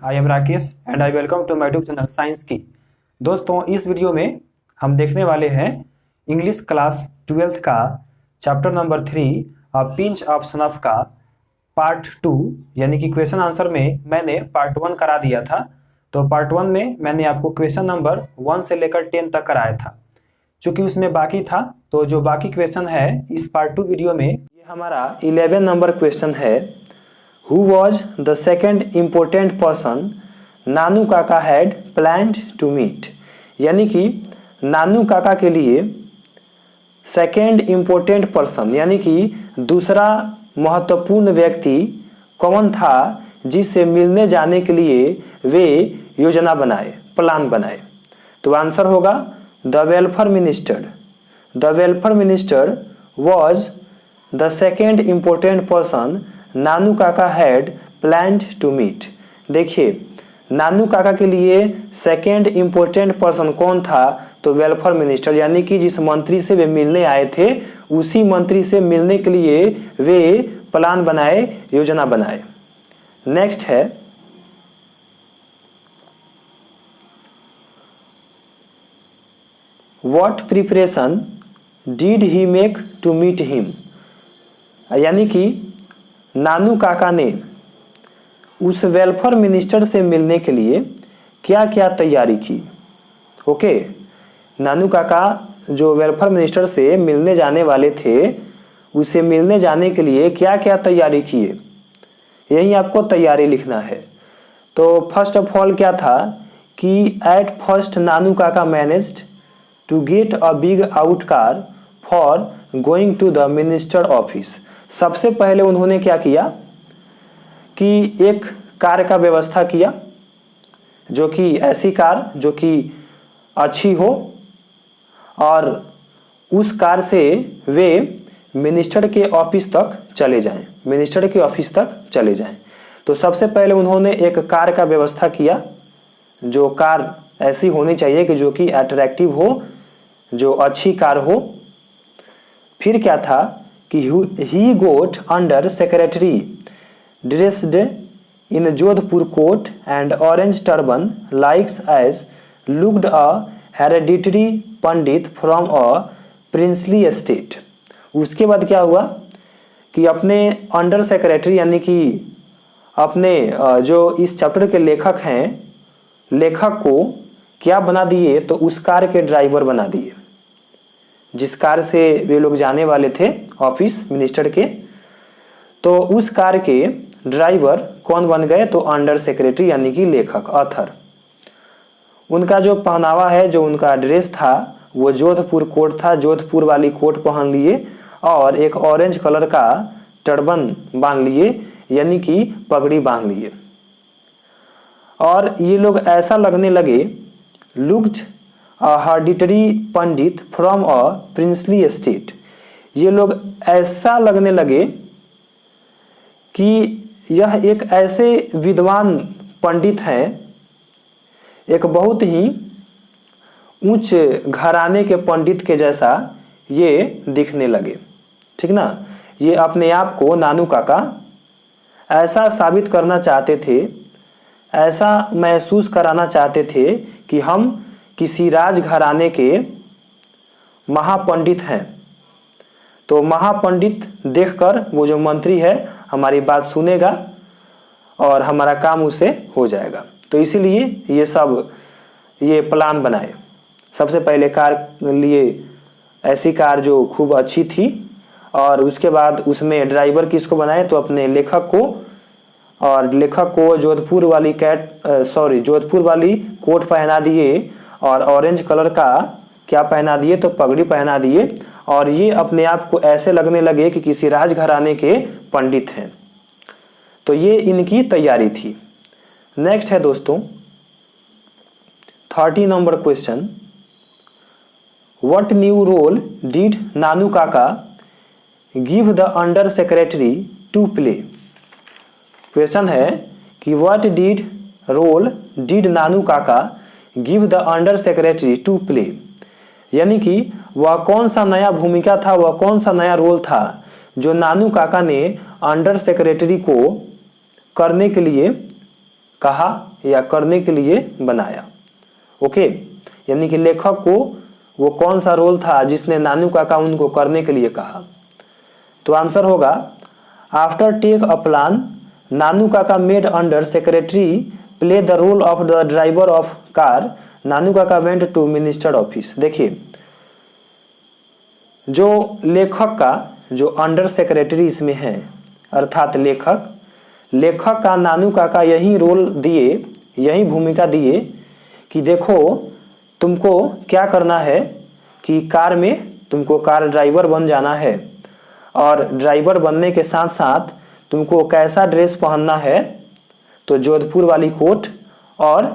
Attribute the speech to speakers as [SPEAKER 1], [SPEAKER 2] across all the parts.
[SPEAKER 1] I am Rakesh and I welcome to my YouTube channel science की। दोस्तों, इस video में हम देखने वाले हैं इंग्लिश क्लास 12th का chapter number 3 pinch of snuff का पार्ट 2, यानी कि क्वेश्चन आंसर में मैंने पार्ट 1 करा दिया था। तो पार्ट 1 में मैंने आपको क्वेश्चन नंबर 1 से लेकर 10 तक कराया था। चूंकि उसमें बाकी था, तो जो बाकी क्वेश्चन है इस पार्ट 2 वीडियो में, ये हमारा 11 नंबर क्वेश्चन है। Who was the second important person नानू काका had planned to meet? यानी कि नानू काका के लिए सेकेंड इम्पोर्टेंट पर्सन यानी कि दूसरा महत्वपूर्ण व्यक्ति कौन था जिससे मिलने जाने के लिए वे योजना बनाए, प्लान बनाए। तो आंसर होगा the welfare minister. The welfare minister was the second important person Nanu Kaka had planned to meet. देखिए, नानू काका के लिए सेकेंड इम्पोर्टेंट पर्सन कौन था? तो वेलफेयर मिनिस्टर, यानी कि जिस मंत्री से वे मिलने आए थे उसी मंत्री से मिलने के लिए वे प्लान बनाए, योजना बनाए। नेक्स्ट है what preparation did he make to meet him? यानी कि नानू काका ने उस वेलफेयर मिनिस्टर से मिलने के लिए क्या क्या तैयारी की। ओके, नानू काका जो वेलफेयर मिनिस्टर से मिलने जाने वाले थे उसे मिलने जाने के लिए क्या क्या तैयारी किए, यही आपको तैयारी लिखना है। तो फर्स्ट ऑफ ऑल क्या था कि eight first Nanu Kaka managed to get a big out car for going to the minister office. सबसे पहले उन्होंने क्या किया कि एक कार का व्यवस्था किया, जो कि ऐसी कार जो कि अच्छी हो और उस कार से वे मिनिस्टर के ऑफिस तक चले जाएं, मिनिस्टर के ऑफिस तक चले जाएं। तो सबसे पहले उन्होंने एक कार का व्यवस्था किया, जो कार ऐसी होनी चाहिए कि जो कि अट्रैक्टिव हो, जो अच्छी कार हो। फिर क्या था कि he got under secretary dressed in Jodhpur coat and orange turban likes as looked a hereditary Pandit from a princely estate। उसके बाद क्या हुआ कि अपने अंडर सेक्रेटरी यानी कि अपने जो इस चैप्टर के लेखक हैं, लेखक को क्या बना दिए? तो उस कार के ड्राइवर बना दिए, जिस कार से वे लोग जाने वाले थे ऑफिस मिनिस्टर के। तो उस कार के ड्राइवर कौन बन गए? तो अंडर सेक्रेटरी यानी कि लेखक, ऑथर। उनका जो पहनावा है, जो उनका ड्रेस था वो जोधपुर कोट था, जोधपुर वाली कोट पहन लिए और एक ऑरेंज कलर का टर्बन बांध लिए, यानी कि पगड़ी बांध लिए। और ये लोग ऐसा लगने लगे, looked hereditary Pandit from a princely estate. ये लोग ऐसा लगने लगे कि यह एक ऐसे विद्वान पंडित हैं, एक बहुत ही उच्च घराने के पंडित के जैसा ये दिखने लगे। ठीक ना? ये अपने आप को नानू काका ऐसा साबित करना चाहते थे, ऐसा महसूस कराना चाहते थे कि हम किसी राजघराने के महापंडित हैं। तो महापंडित देखकर वो जो मंत्री है हमारी बात सुनेगा और हमारा काम उसे हो जाएगा। तो इसीलिए ये प्लान बनाए। सबसे पहले कार लिए, ऐसी कार जो खूब अच्छी थी, और उसके बाद उसमें ड्राइवर किसको बनाए? तो अपने लेखक को। और लेखक को जोधपुर वाली कोट पहना दिए और ऑरेंज कलर का क्या पहना दिए? तो पगड़ी पहना दिए। और ये अपने आप को ऐसे लगने लगे कि किसी राजघराने के पंडित हैं। तो ये इनकी तैयारी थी। नेक्स्ट है दोस्तों 30 number question. What new role did Nanu Kaka give the under secretary to play? Question है कि what role did Nanu Kaka give the under secretary to play, यानी कि वह कौन सा नया भूमिका था, वह कौन सा नया रोल था जो नानू काका ने अंडर सेक्रेटरी को करने के लिए कहा या करने के लिए बनाया। ओके, यानी कि लेखक को वो कौन सा रोल था जिसने नानू काका उनको करने के लिए कहा। तो आंसर होगा after take a plan Nanu Kaka made under secretary play the role of the driver of car Nanu Kaka went to minister office. देखिए, जो लेखक का जो अंडर सेक्रेटरी इसमें है अर्थात लेखक का नानू काका यही रोल दिए, यही भूमिका दिए कि देखो तुमको क्या करना है कि कार में तुमको कार ड्राइवर बन जाना है, और ड्राइवर बनने के साथ साथ तुमको कैसा ड्रेस पहनना है, तो जोधपुर वाली कोट और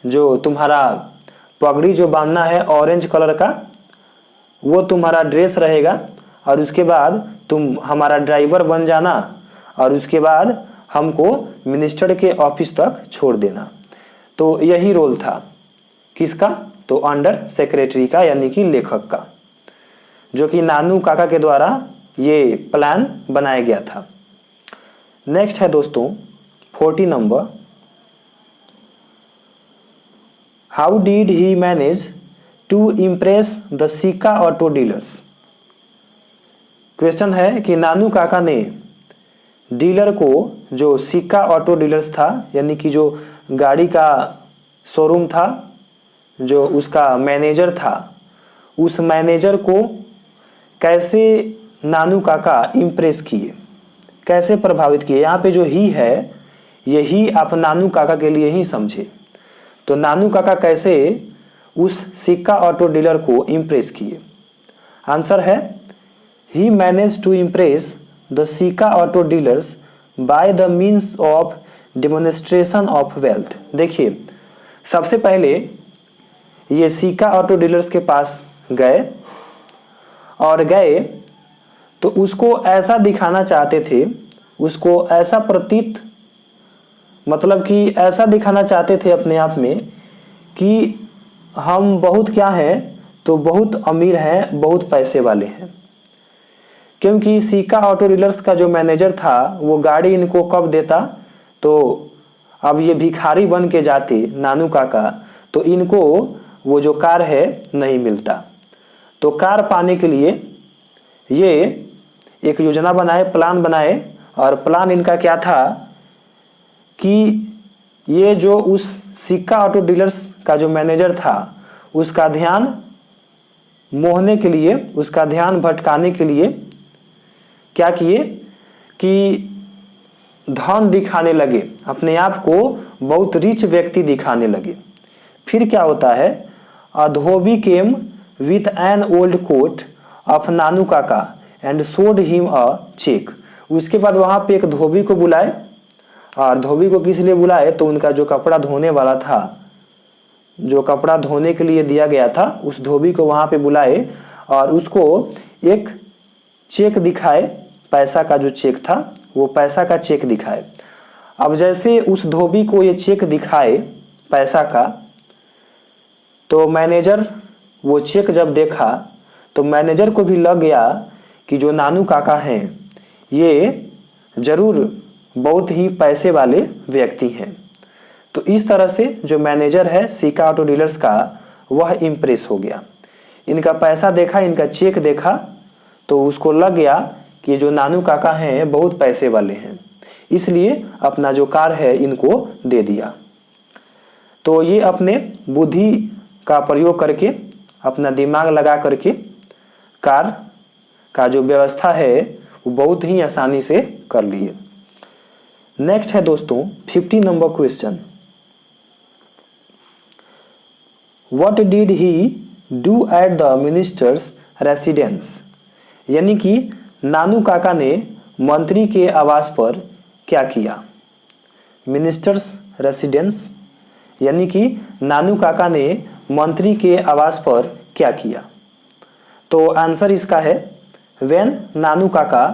[SPEAKER 1] जो तुम्हारा पगड़ी जो बांधना है ऑरेंज कलर का वो तुम्हारा ड्रेस रहेगा, और उसके बाद तुम हमारा ड्राइवर बन जाना, और उसके बाद हमको मिनिस्टर के ऑफिस तक छोड़ देना। तो यही रोल था किसका, तो अंडर सेक्रेटरी का यानी कि लेखक का, जो कि नानू काका के द्वारा ये प्लान बनाया गया था। नेक्स्ट है दोस्तों 40 नंबर, how did he manage to impress the Sikka auto dealers. Question है कि नानू काका ने डीलर को, जो सिक्का ऑटो डीलर्स था यानी कि जो गाड़ी का शोरूम था, जो उसका मैनेजर था, उस मैनेजर को कैसे नानू काका इम्प्रेस किए, कैसे प्रभावित किए। यहाँ पे जो ही है यही आप नानू काका के लिए ही समझे। तो नानू काका कैसे उस सिक्का ऑटो डीलर को इम्प्रेस किए। आंसर है ही manage to impress the Sikka auto dealers by the means of demonstration of wealth. देखिए, सबसे पहले ये सिक्का ऑटो डीलर्स के पास गए, और गए तो उसको ऐसा दिखाना चाहते थे, उसको ऐसा प्रतीत मतलब कि ऐसा दिखाना चाहते थे अपने आप में कि हम बहुत क्या हैं, तो बहुत अमीर हैं, बहुत पैसे वाले हैं। क्योंकि सिक्का ऑटो डीलर्स का जो मैनेजर था वो गाड़ी इनको कब देता, तो अब ये भिखारी बन के जाते नानू काका, तो इनको वो जो कार है नहीं मिलता। तो कार पाने के लिए ये एक योजना बनाए, प्लान बनाए, और प्लान इनका क्या था कि ये जो उस सिक्का ऑटो डीलर्स का जो मैनेजर था उसका ध्यान मोहने के लिए, उसका ध्यान भटकाने के लिए क्या किए कि धन दिखाने लगे, अपने आप को बहुत रिच व्यक्ति दिखाने लगे। फिर क्या होता है, a dhobi came with an old coat of Nanu Kaka and showed him a cheque. उसके बाद वहां पे एक धोबी को बुलाए, और धोबी को किस लिए बुलाए, तो उनका जो कपड़ा धोने वाला था, जो कपड़ा धोने के लिए दिया गया था, उस धोबी को वहां पे बुलाए और उसको एक चेक दिखाए, पैसा का जो चेक था वो पैसा का चेक दिखाए। अब जैसे उस धोबी को ये चेक दिखाए पैसा का, तो मैनेजर वो चेक जब देखा तो मैनेजर को भी लग गया कि जो नानू काका हैं ये जरूर बहुत ही पैसे वाले व्यक्ति हैं। तो इस तरह से जो मैनेजर है सिक्का ऑटो डीलर्स का वह इम्प्रेस हो गया। इनका पैसा देखा, इनका चेक देखा, तो उसको लग गया कि जो नानू काका हैं बहुत पैसे वाले हैं, इसलिए अपना जो कार है इनको दे दिया। तो ये अपने बुद्धि का प्रयोग करके, अपना दिमाग लगा करके कार का जो व्यवस्था है वो बहुत ही आसानी से कर लिए। नेक्स्ट है दोस्तों 50 number question, what did he do at the minister's residence. यानी कि नानू काका ने मंत्री के आवास पर क्या किया। मिनिस्टर्स रेसिडेंस यानी कि नानू काका ने मंत्री के आवास पर क्या किया। तो आंसर इसका है when Nanu Kaka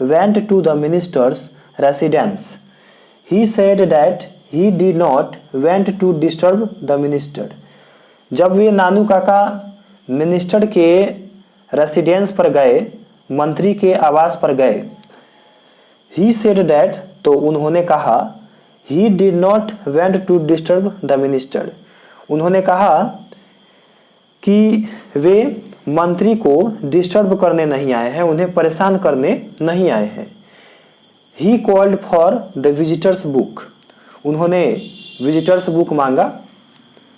[SPEAKER 1] went to the minister's residence he said that he did not went to disturb the minister. जब वे नानू काका मिनिस्टर के रेसिडेंस पर गए, मंत्री के आवास पर गए, ही सेड दैट तो उन्होंने कहा he did not went to disturb the minister. उन्होंने कहा कि वे मंत्री को डिस्टर्ब करने नहीं आए हैं, उन्हें परेशान करने नहीं आए हैं। He called for the visitors book. उन्होंने विजिटर्स बुक मांगा।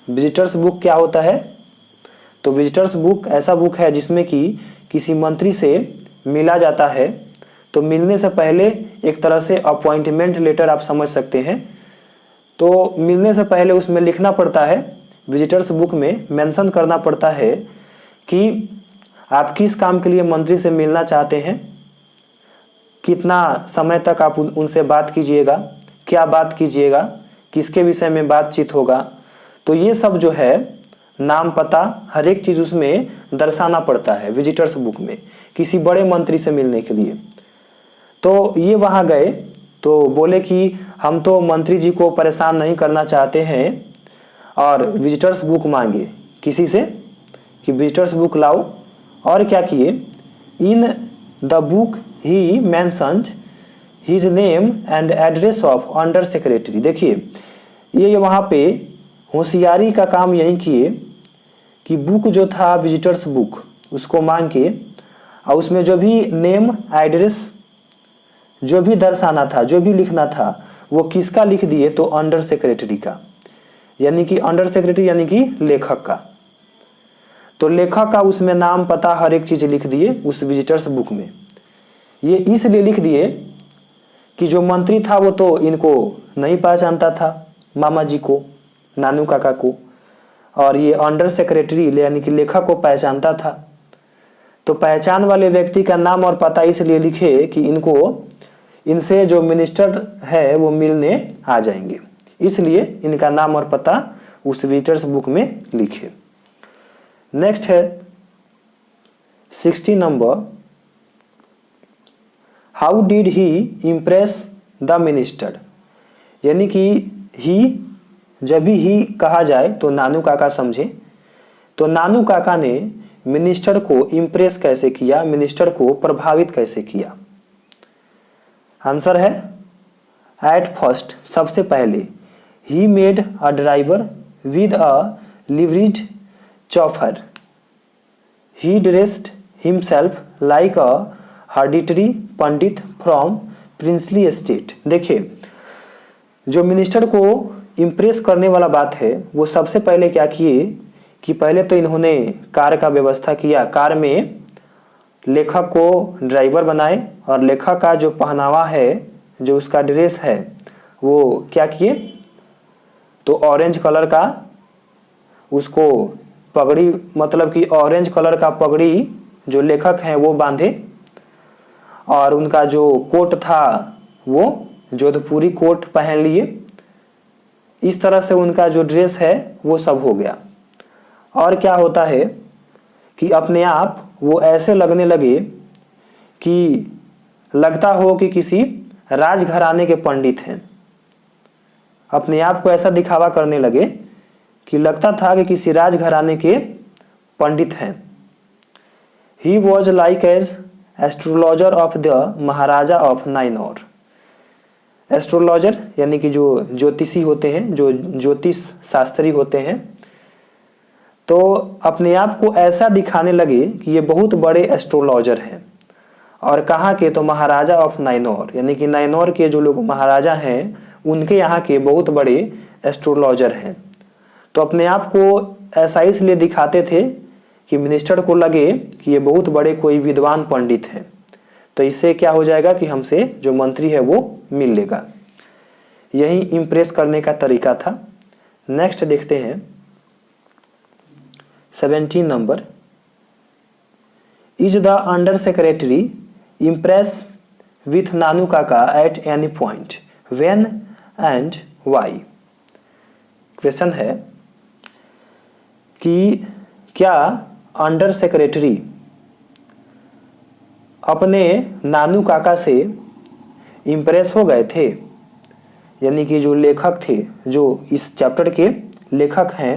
[SPEAKER 1] विजिटर्स बुक क्या होता है? तो विजिटर्स बुक ऐसा बुक है जिसमें कि किसी मंत्री से मिला जाता है। तो मिलने से पहले एक तरह से अपॉइंटमेंट लेटर आप समझ सकते हैं। तो मिलने से पहले उसमें लिखना पड़ता है, विजिटर्स बुक में मेंशन करना पड़ता है कि आप किस काम के लिए मंत्री से मिलना चाहते हैं, कितना समय तक आप उनसे बात कीजिएगा, क्या बात कीजिएगा, किसके विषय में बातचीत होगा। तो ये सब जो है नाम पता हर एक चीज़ उसमें दर्शाना पड़ता है विजिटर्स बुक में, किसी बड़े मंत्री से मिलने के लिए। तो ये वहाँ गए तो बोले कि हम तो मंत्री जी को परेशान नहीं करना चाहते हैं, और विजिटर्स बुक मांगे किसी से कि विजिटर्स बुक लाओ। और क्या किए? In the book he mentioned his name and address of under secretary. देखिए ये वहाँ पे होशियारी का काम यही किए कि बुक जो था विजिटर्स बुक उसको मांग के, और उसमें जो भी नेम एड्रेस जो भी दर्शाना था, जो भी लिखना था, वो किसका लिख दिए? तो अंडर सेक्रेटरी का, यानी कि अंडर सेक्रेटरी यानी कि लेखक का। तो लेखक का उसमें नाम पता हर एक चीज़ लिख दिए उस विजिटर्स बुक में। ये इसलिए लिख दिए कि जो मंत्री था वो तो इनको नहीं पहचानता था, मामा जी को, नानू काका को, और ये अंडर सेक्रेटरी यानी कि लेखक को पहचानता था। तो पहचान वाले व्यक्ति का नाम और पता इसलिए लिखे कि इनसे जो मिनिस्टर है वो मिलने आ जाएंगे, इसलिए इनका नाम और पता उस विजिटर्स बुक में लिखे। नेक्स्ट है 60 number, how did he impress the minister. यानी कि ही, जब भी ही कहा जाए तो नानू काका समझे। तो नानू काका ने मिनिस्टर को इम्प्रेस कैसे किया, मिनिस्टर को प्रभावित कैसे किया? आंसर है एट फर्स्ट, सबसे पहले ही made a driver with a liveried chauffeur. He dressed himself like a hereditary pandit from princely estate. देखिए जो मिनिस्टर को इम्प्रेस करने वाला बात है वो सबसे पहले क्या किए कि पहले तो इन्होंने कार का व्यवस्था किया, कार में लेखक को ड्राइवर बनाए, और लेखक का जो पहनावा है, जो उसका ड्रेस है, वो क्या किए? तो ऑरेंज कलर का उसको पगड़ी, मतलब कि ऑरेंज कलर का पगड़ी जो लेखक हैं वो बांधे, और उनका जो कोट था वो जोधपुरी कोट पहन लिए। इस तरह से उनका जो ड्रेस है वो सब हो गया। और क्या होता है कि अपने आप वो ऐसे लगने लगे कि लगता हो कि किसी राजघराने के पंडित हैं। अपने आप को ऐसा दिखावा करने लगे कि लगता था कि किसी राजघराने के पंडित हैं। He was like as astrologer of the maharaja of Nainaur. Astrologer यानी कि जो ज्योतिषी होते हैं, जो ज्योतिष शास्त्री होते हैं, तो अपने आप को ऐसा दिखाने लगे कि ये बहुत बड़े एस्ट्रोलॉजर हैं। और कहाँ के? तो महाराजा ऑफ नाइनौर, यानी कि नाइनौर के जो लोग महाराजा हैं उनके यहाँ के बहुत बड़े एस्ट्रोलॉजर हैं। तो अपने आप को ऐसा इसलिए दिखाते थे कि मिनिस्टर को लगे कि ये बहुत बड़े कोई विद्वान पंडित हैं, तो इससे क्या हो जाएगा कि हमसे जो मंत्री है वो मिल लेगा। यही इम्प्रेस करने का तरीका था। नेक्स्ट देखते हैं 17 number, is the under secretary impress with Nanu Kaka at any point, when and why. Question है कि क्या अंडर सेक्रेटरी अपने नानू काका से इम्प्रेस हो गए थे, यानी कि जो लेखक थे, जो इस चैप्टर के लेखक हैं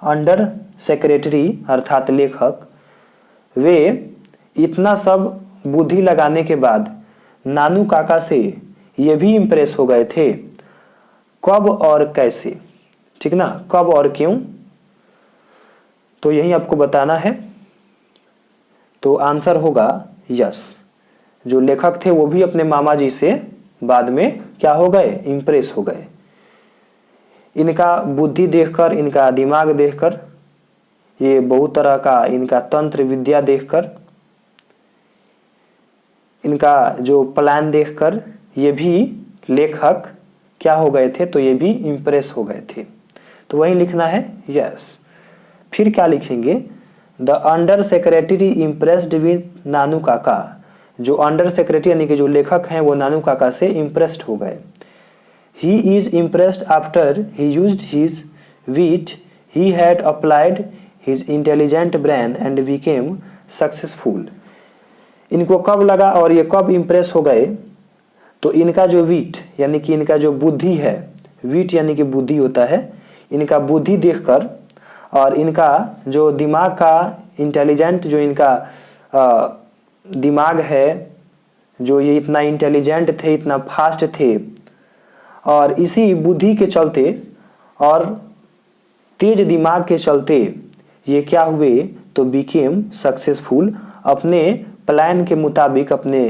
[SPEAKER 1] अंडर सेक्रेटरी अर्थात लेखक, वे इतना सब बुद्धि लगाने के बाद नानू काका से ये भी इम्प्रेस हो गए थे कब और कैसे, ठीक ना, कब और क्यों, तो यही आपको बताना है। तो आंसर होगा यस। जो लेखक थे वो भी अपने मामा जी से बाद में क्या हो गए, इम्प्रेस हो गए। इनका बुद्धि देखकर, इनका दिमाग देखकर, ये बहुत तरह का इनका तंत्र विद्या देखकर, इनका जो प्लान देखकर ये भी लेखक क्या हो गए थे, तो ये भी इम्प्रेस हो गए थे। तो वही लिखना है यस। फिर क्या लिखेंगे, the under secretary impressed with Nanu Kaka. जो अंडर सेक्रेटरी यानी कि जो लेखक हैं वो नानू काका से इम्प्रेस्ड हो गए। He is impressed after he used his wit, he had applied his intelligent brain and became successful. इनको कब लगा और ये कब इम्प्रेस हो गए, तो इनका जो विट यानी कि इनका जो बुद्धि है, विट यानी कि बुद्धि होता है, इनका बुद्धि देखकर और इनका जो दिमाग का इंटेलिजेंट, जो इनका दिमाग है, जो ये इतना इंटेलिजेंट थे, इतना फास्ट थे, और इसी बुद्धि के चलते और तेज दिमाग के चलते ये क्या हुए, तो बिकेम सक्सेसफुल। अपने प्लान के मुताबिक, अपने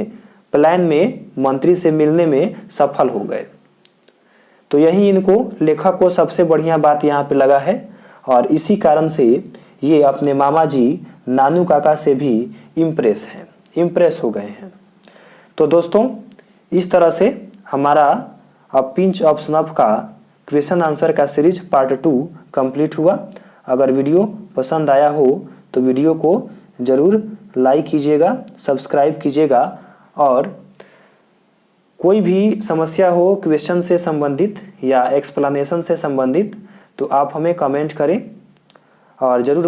[SPEAKER 1] प्लान में मंत्री से मिलने में सफल हो गए। तो यही इनको लेखक को सबसे बढ़िया बात यहाँ पे लगा है, और इसी कारण से ये अपने मामा जी नानू काका से भी इम्प्रेस हो गए हैं। तो दोस्तों इस तरह से हमारा पिंच ऑफ स्नफ का क्वेश्चन आंसर का सीरीज पार्ट 2 कंप्लीट हुआ। अगर वीडियो पसंद आया हो तो वीडियो को ज़रूर लाइक कीजिएगा, सब्सक्राइब कीजिएगा, और कोई भी समस्या हो क्वेश्चन से संबंधित या एक्सप्लेनेशन से संबंधित तो आप हमें कमेंट करें और ज़रूर